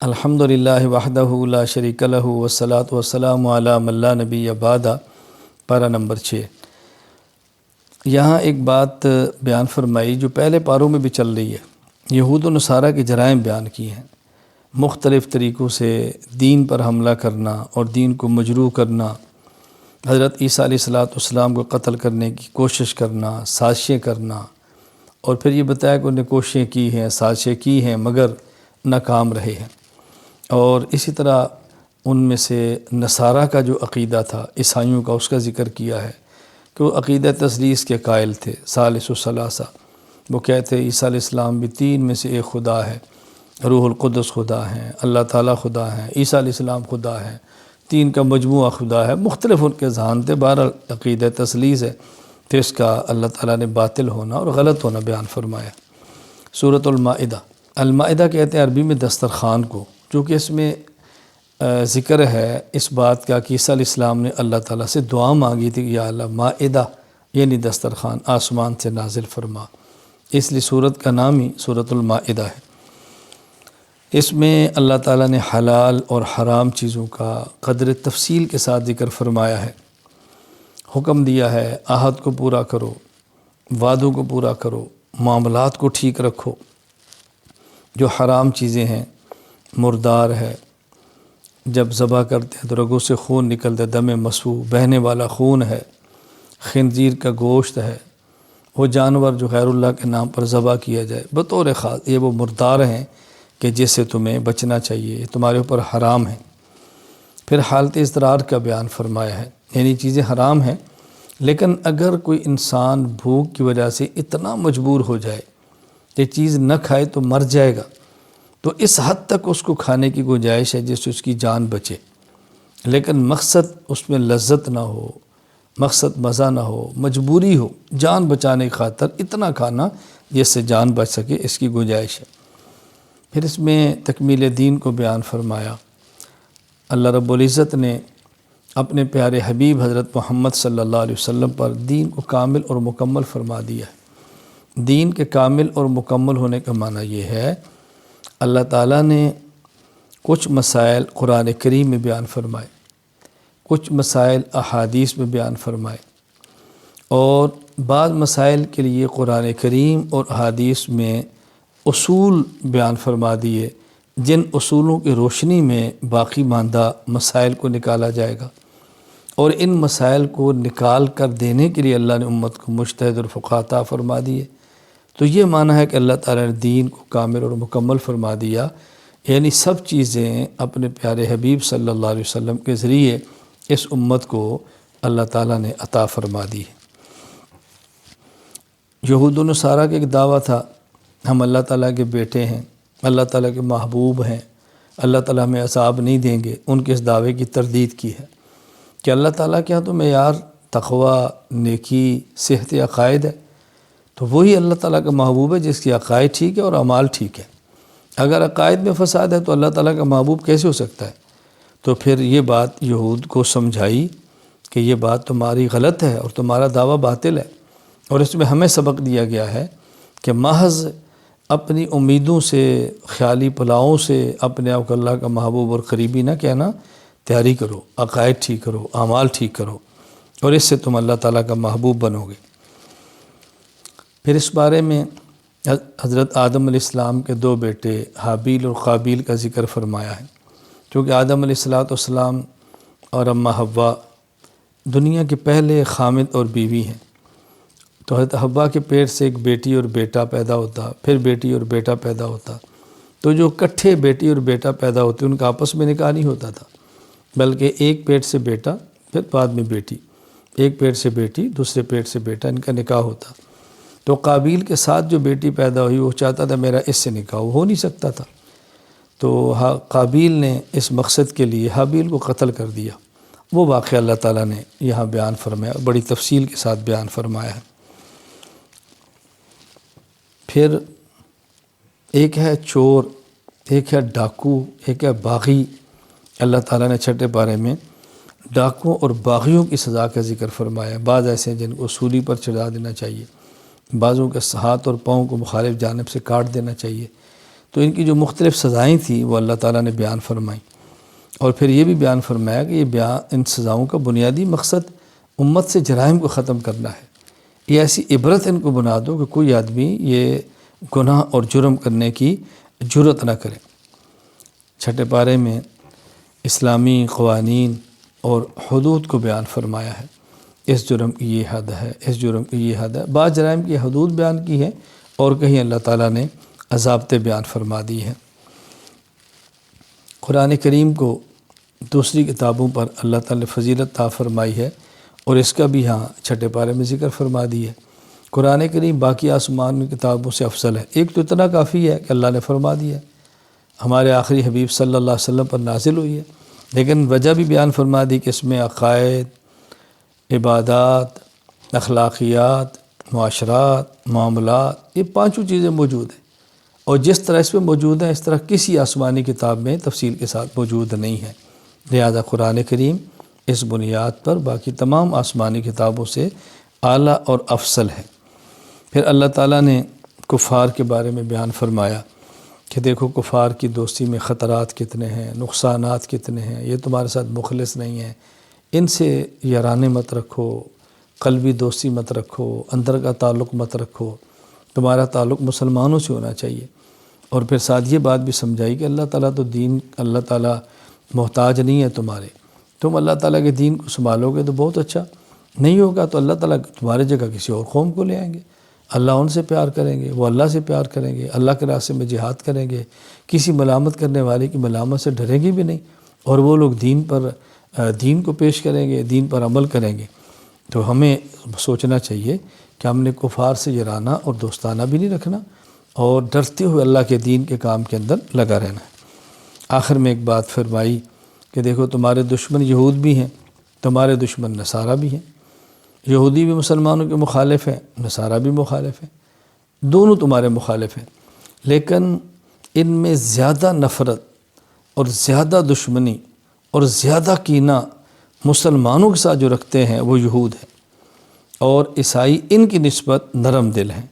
الحمد للہ وحدہ لا شریک لہ والصلاۃ والسلام علی من لا نبی بعد۔ پارہ نمبر 6۔ یہاں ایک بات بیان فرمائی جو پہلے پاروں میں بھی چل رہی ہے۔ یہود و نصارہ کے جرائم بیان کی ہیں، مختلف طریقوں سے دین پر حملہ کرنا اور دین کو مجروح کرنا، حضرت عیسیٰ علیہ السلام کو قتل کرنے کی کوشش کرنا، سازشیں کرنا، اور پھر یہ بتایا کہ انہیں کوششیں کی ہیں، سازشیں کی ہیں مگر ناکام رہے ہیں۔ اور اسی طرح ان میں سے نصارہ کا جو عقیدہ تھا، عیسائیوں کا، اس کا ذکر کیا ہے کہ وہ عقیدہ تثلیث کے قائل تھے، ثالث الثلاثہ۔ وہ کہتے ہیں عیسیٰ علیہ السلام بھی تین میں سے ایک خدا ہے، روح القدس خدا ہیں، اللہ تعالیٰ خدا ہیں، عیسیٰ علیہ السلام خدا ہے، تین کا مجموعہ خدا ہے۔ مختلف ان کے ذہان تھے، بہرحال عقیدہ تثلیث ہے، پھر اس کا اللہ تعالیٰ نے باطل ہونا اور غلط ہونا بیان فرمایا۔ سورۃ المائدہ، المائدہ کہتے ہیں عربی میں دسترخوان کو، چونکہ اس میں ذکر ہے اس بات کا کہ عیسیٰ علیہ السلام نے اللہ تعالیٰ سے دعا مانگی تھی کہ یا اللہ مائدہ یعنی دسترخوان آسمان سے نازل فرما، اس لیے سورت کا نام ہی سورۃ المائدہ ہے۔ اس میں اللہ تعالیٰ نے حلال اور حرام چیزوں کا قدر تفصیل کے ساتھ ذکر فرمایا ہے، حکم دیا ہے عہد کو پورا کرو، وعدوں کو پورا کرو، معاملات کو ٹھیک رکھو۔ جو حرام چیزیں ہیں، مردار ہے، جب ذبح کرتے ہیں تو رگوں سے خون نکلتا ہے، دم مسفوح، بہنے والا خون ہے، خنزیر کا گوشت ہے، وہ جانور جو غیر اللہ کے نام پر ذبح کیا جائے بطور خاص، یہ وہ مردار ہیں کہ جس سے تمہیں بچنا چاہیے، تمہارے اوپر حرام ہیں۔ پھر حالت اضطرار کا بیان فرمایا ہے، یعنی چیزیں حرام ہیں، لیکن اگر کوئی انسان بھوک کی وجہ سے اتنا مجبور ہو جائے کہ چیز نہ کھائے تو مر جائے گا، تو اس حد تک اس کو کھانے کی گنجائش ہے جس سے اس کی جان بچے، لیکن مقصد اس میں لذت نہ ہو، مقصد مزہ نہ ہو، مجبوری ہو، جان بچانے کی خاطر اتنا کھانا جس سے جان بچ سکے، اس کی گنجائش ہے۔ پھر اس میں تکمیل دین کو بیان فرمایا۔ اللہ رب العزت نے اپنے پیارے حبیب حضرت محمد صلی اللہ علیہ وسلم پر دین کو کامل اور مکمل فرما دیا ہے۔ دین کے کامل اور مکمل ہونے کا معنی یہ ہے اللہ تعالیٰ نے کچھ مسائل قرآن کریم میں بیان فرمائے، کچھ مسائل احادیث میں بیان فرمائے، اور بعض مسائل کے لیے قرآن کریم اور احادیث میں اصول بیان فرما دیے، جن اصولوں کی روشنی میں باقی ماندہ مسائل کو نکالا جائے گا، اور ان مسائل کو نکال کر دینے کے لیے اللہ نے امت کو مجتہد اور فقہ عطا فرما دیے۔ تو یہ معنی ہے کہ اللہ تعالیٰ نے دین کو کامل اور مکمل فرما دیا، یعنی سب چیزیں اپنے پیارے حبیب صلی اللہ علیہ وسلم کے ذریعے اس امت کو اللہ تعالیٰ نے عطا فرما دی ہے۔ یہود و نصارہ کا ایک دعویٰ تھا ہم اللہ تعالیٰ کے بیٹے ہیں، اللہ تعالیٰ کے محبوب ہیں، اللہ تعالیٰ ہمیں عذاب نہیں دیں گے۔ ان کے اس دعوے کی تردید کی ہے کہ اللہ تعالیٰ کے ہاں تو معیار تقوی، نیکی، صحت عقائد ہے، تو وہی اللہ تعالیٰ کا محبوب ہے جس کی عقائد ٹھیک ہے اور اعمال ٹھیک ہے۔ اگر عقائد میں فساد ہے تو اللہ تعالیٰ کا محبوب کیسے ہو سکتا ہے؟ تو پھر یہ بات یہود کو سمجھائی کہ یہ بات تمہاری غلط ہے اور تمہارا دعویٰ باطل ہے، اور اس میں ہمیں سبق دیا گیا ہے کہ محض اپنی امیدوں سے، خیالی پلاؤں سے اپنے آپ کو اللہ کا محبوب اور قریبی نہ کہنا، تیاری کرو، عقائد ٹھیک کرو، اعمال ٹھیک کرو، اور اس سے تم اللہ تعالیٰ کا محبوب بنو گے۔ پھر اس بارے میں حضرت آدم علیہ السلام کے دو بیٹے حابیل اور قابیل کا ذکر فرمایا ہے، کیونکہ آدم علیہ السلام اور اماں حوا دنیا کے پہلے خامد اور بیوی ہیں، تو حضرت حوا کے پیٹ سے ایک بیٹی اور بیٹا پیدا ہوتا، پھر بیٹی اور بیٹا پیدا ہوتا، تو جو اکٹھے بیٹی اور بیٹا پیدا ہوتے ان کا آپس میں نکاح نہیں ہوتا تھا، بلکہ ایک پیٹ سے بیٹا، پھر بعد میں بیٹی، ایک پیٹ سے بیٹی، دوسرے پیٹ سے بیٹا، ان کا نکاح ہوتا۔ تو قابیل کے ساتھ جو بیٹی پیدا ہوئی وہ چاہتا تھا میرا اس سے نکاح ہو نہیں سکتا تھا، تو قابیل نے اس مقصد کے لیے حابیل کو قتل کر دیا۔ وہ واقعہ اللہ تعالیٰ نے یہاں بیان فرمایا، بڑی تفصیل کے ساتھ بیان فرمایا ہے۔ پھر ایک ہے چور، ایک ہے ڈاکو، ایک ہے باغی۔ اللہ تعالیٰ نے چھٹے پارے میں ڈاکوؤں اور باغیوں کی سزا کا ذکر فرمایا۔ بعض ایسے ہیں جن کو سولی پر چڑھا دینا چاہیے، بعضوں کے ہاتھ اور پاؤں کو مخالف جانب سے کاٹ دینا چاہیے۔ تو ان کی جو مختلف سزائیں تھیں وہ اللہ تعالیٰ نے بیان فرمائیں، اور پھر یہ بھی بیان فرمایا کہ ان سزاؤں کا بنیادی مقصد امت سے جرائم کو ختم کرنا ہے۔ یہ ایسی عبرت ان کو بنا دو کہ کوئی آدمی یہ گناہ اور جرم کرنے کی جرت نہ کرے۔ چھٹے پارے میں اسلامی قوانین اور حدود کو بیان فرمایا ہے، اس جرم کی یہ حد ہے، اس جرم کی یہ حد ہے۔ بعض جرائم کی حدود بیان کی ہے اور کہیں اللہ تعالیٰ نے ضابطے بیان فرما دی ہیں۔ قرآن کریم کو دوسری کتابوں پر اللہ تعالیٰ نے فضیلت عطا فرمائی ہے، اور اس کا بھی ہاں چھٹے پارے میں ذکر فرما دی ہے۔ قرآن کریم باقی آسمان کی کتابوں سے افضل ہے۔ ایک تو اتنا کافی ہے کہ اللہ نے فرما دیا ہے، ہمارے آخری حبیب صلی اللہ علیہ وسلم پر نازل ہوئی ہے، لیکن وجہ بھی بیان فرما دی کہ اس میں عقائد، عبادات، اخلاقیات، معاشرات، معاملات، یہ پانچوں چیزیں موجود ہیں، اور جس طرح اس میں موجود ہیں اس طرح کسی آسمانی کتاب میں تفصیل کے ساتھ موجود نہیں ہے۔ لہذا قرآن کریم اس بنیاد پر باقی تمام آسمانی کتابوں سے اعلیٰ اور افضل ہے۔ پھر اللہ تعالیٰ نے کفار کے بارے میں بیان فرمایا کہ دیکھو کفار کی دوستی میں خطرات کتنے ہیں، نقصانات کتنے ہیں، یہ تمہارے ساتھ مخلص نہیں ہیں، ان سے یارانے مت رکھو، قلبی دوستی مت رکھو، اندر کا تعلق مت رکھو، تمہارا تعلق مسلمانوں سے ہونا چاہیے۔ اور پھر ساتھ یہ بات بھی سمجھائی کہ اللہ تعالیٰ محتاج نہیں ہے تمہارے، تم اللہ تعالیٰ کے دین کو سنبھالو گے تو بہت اچھا، نہیں ہوگا تو اللہ تعالیٰ تمہارے جگہ کسی اور قوم کو لے آئیں گے، اللہ ان سے پیار کریں گے، وہ اللہ سے پیار کریں گے، اللہ کے راستے میں جہاد کریں گے، کسی ملامت کرنے والے کی ملامت سے ڈریں گے بھی نہیں، اور وہ لوگ دین کو پیش کریں گے، دین پر عمل کریں گے۔ تو ہمیں سوچنا چاہیے کہ ہم نے کفار سے یارانہ اور دوستانہ بھی نہیں رکھنا، اور ڈرتے ہوئے اللہ کے دین کے کام کے اندر لگا رہنا ہے۔ آخر میں ایک بات فرمائی کہ دیکھو تمہارے دشمن یہود بھی ہیں، تمہارے دشمن نصارہ بھی ہیں، یہودی بھی مسلمانوں کے مخالف ہیں، نصارہ بھی مخالف ہیں، دونوں تمہارے مخالف ہیں، لیکن ان میں زیادہ نفرت اور زیادہ دشمنی اور زیادہ کینہ مسلمانوں کے ساتھ جو رکھتے ہیں وہ یہود ہیں، اور عیسائی ان کی نسبت نرم دل ہیں۔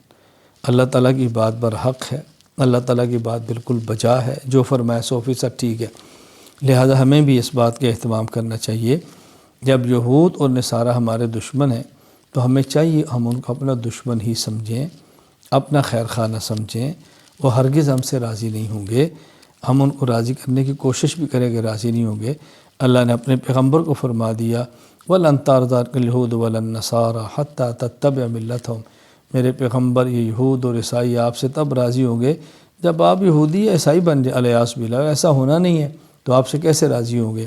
اللہ تعالیٰ کی بات برحق ہے، اللہ تعالیٰ کی بات بالکل بجا ہے، جو فرمائے 100% ٹھیک ہے۔ لہذا ہمیں بھی اس بات کا اہتمام کرنا چاہیے، جب یہود اور نصارہ ہمارے دشمن ہیں تو ہمیں چاہیے ہم ان کو اپنا دشمن ہی سمجھیں، اپنا خیر خواہ نہ سمجھیں، وہ ہرگز ہم سے راضی نہیں ہوں گے، ہم ان کو راضی کرنے کی کوشش بھی کریں گے، راضی نہیں ہوں گے۔ اللہ نے اپنے پیغمبر کو فرما دیا وَلَن تَرْضَىٰ عَنْكَ الْيَهُودُ وَلَا النَّصَارَىٰ حَتَّىٰ تَتَّبِعَ مِلَّتَهُمْ، میرے پیغمبر یہ یہود اور عیسائی آپ سے تب راضی ہوں گے جب آپ یہودی یا عیسائی بن جائیں، الیاذ باللہ، ایسا ہونا نہیں ہے تو آپ سے کیسے راضی ہوں گے؟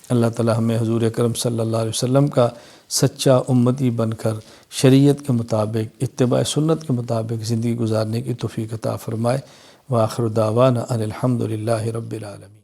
اللہ تعالی ہمیں حضور اکرم صلی اللہ علیہ وسلم کا سچا امتی بن کر شریعت کے مطابق، اتباع سنت کے مطابق زندگی گزارنے کی توفیق عطا فرمائے۔ وآخر دعوانا ان الحمد للہ رب العالمین۔